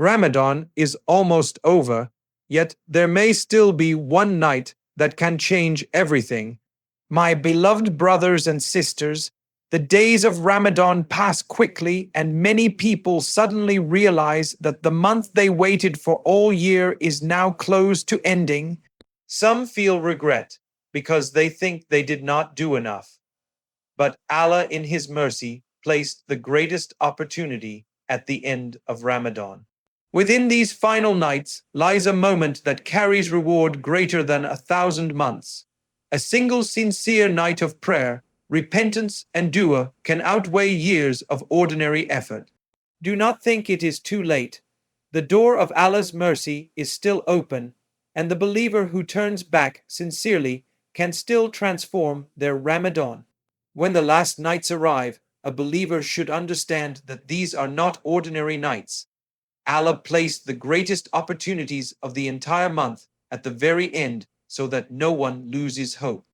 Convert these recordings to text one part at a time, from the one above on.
Ramadan is almost over, yet there may still be one night that can change everything. My beloved brothers and sisters, the days of Ramadan pass quickly, and many people suddenly realize that the month they waited for all year is now close to ending. Some feel regret because they think they did not do enough. But Allah, in His mercy, placed the greatest opportunity at the end of Ramadan. Within these final nights lies a moment that carries reward greater than 1,000 months. A single sincere night of prayer, repentance, and dua can outweigh years of ordinary effort. Do not think it is too late. The door of Allah's mercy is still open, and the believer who turns back sincerely can still transform their Ramadan. When the last nights arrive, a believer should understand that these are not ordinary nights. Allah placed the greatest opportunities of the entire month at the very end so that no one loses hope.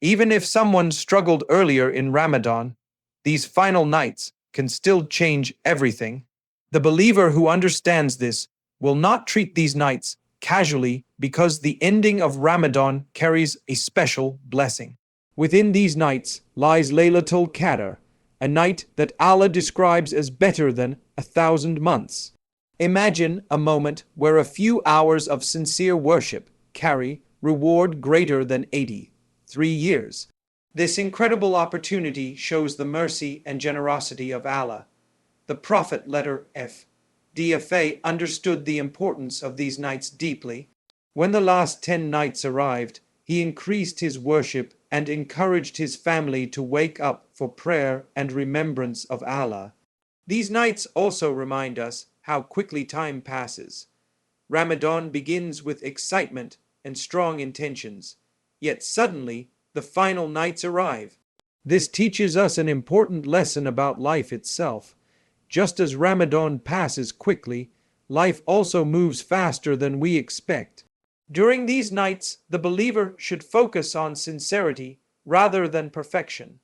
Even if someone struggled earlier in Ramadan, these final nights can still change everything. The believer who understands this will not treat these nights casually because the ending of Ramadan carries a special blessing. Within these nights lies Laylatul Qadr, a night that Allah describes as better than 1,000 months. Imagine a moment where a few hours of sincere worship carry reward greater than 83 years. This incredible opportunity shows the mercy and generosity of Allah. The Prophet letter F. DFA understood the importance of these nights deeply. When the last 10 nights arrived, he increased his worship and encouraged his family to wake up for prayer and remembrance of Allah. These nights also remind us how quickly time passes. Ramadan begins with excitement and strong intentions, yet suddenly the final nights arrive. This teaches us an important lesson about life itself. Just as Ramadan passes quickly, life also moves faster than we expect. During these nights, the believer should focus on sincerity rather than perfection.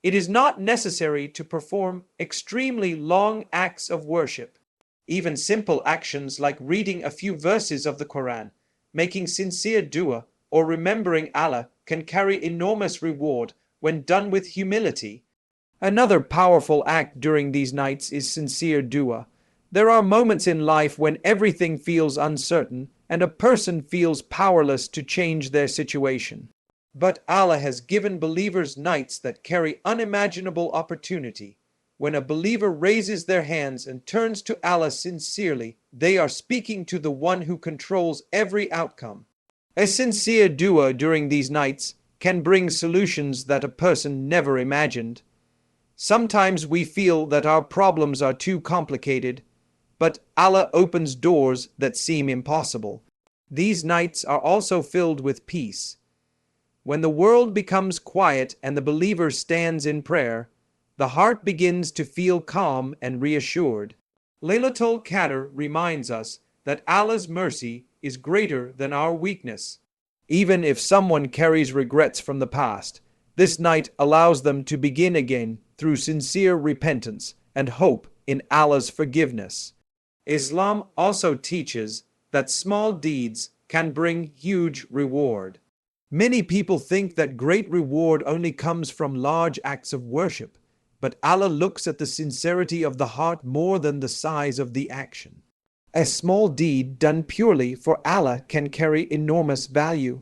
It is not necessary to perform extremely long acts of worship. Even simple actions like reading a few verses of the Quran, making sincere dua, or remembering Allah can carry enormous reward when done with humility. Another powerful act during these nights is sincere dua. There are moments in life when everything feels uncertain and a person feels powerless to change their situation. But Allah has given believers nights that carry unimaginable opportunity. When a believer raises their hands and turns to Allah sincerely, they are speaking to the one who controls every outcome. A sincere dua during these nights can bring solutions that a person never imagined. Sometimes we feel that our problems are too complicated, but Allah opens doors that seem impossible. These nights are also filled with peace. When the world becomes quiet and the believer stands in prayer, the heart begins to feel calm and reassured. Laylatul Qadr reminds us that Allah's mercy is greater than our weakness. Even if someone carries regrets from the past, this night allows them to begin again through sincere repentance and hope in Allah's forgiveness. Islam also teaches that small deeds can bring huge reward. Many people think that great reward only comes from large acts of worship, but Allah looks at the sincerity of the heart more than the size of the action. A small deed done purely for Allah can carry enormous value.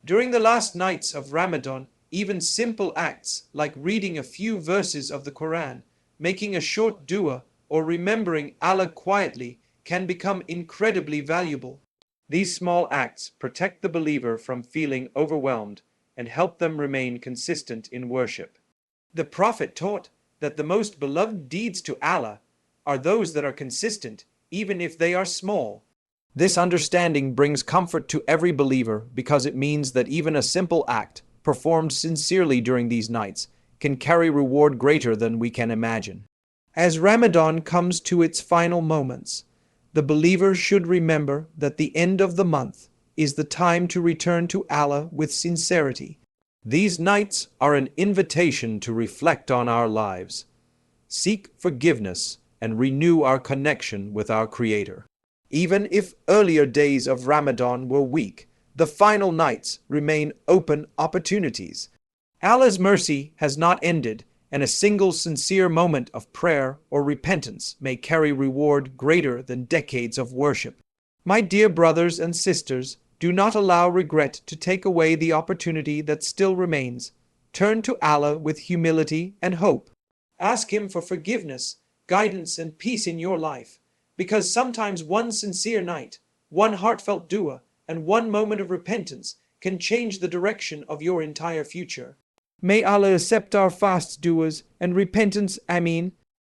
During the last nights of Ramadan, even simple acts like reading a few verses of the Quran, making a short dua, or remembering Allah quietly can become incredibly valuable. These small acts protect the believer from feeling overwhelmed and help them remain consistent in worship. The Prophet taught that the most beloved deeds to Allah are those that are consistent, even if they are small. This understanding brings comfort to every believer because it means that even a simple act, performed sincerely during these nights, can carry reward greater than we can imagine. As Ramadan comes to its final moments, the believer should remember that the end of the month is the time to return to Allah with sincerity. These nights are an invitation to reflect on our lives, seek forgiveness, and renew our connection with our Creator. Even if earlier days of Ramadan were weak, the final nights remain open opportunities. Allah's mercy has not ended, and a single sincere moment of prayer or repentance may carry reward greater than decades of worship. My dear brothers and sisters, do not allow regret to take away the opportunity that still remains. Turn to Allah with humility and hope. Ask Him for forgiveness, guidance, and peace in your life, because sometimes one sincere night, one heartfelt dua, and one moment of repentance can change the direction of your entire future. May Allah accept our fast duas and repentance. Ameen.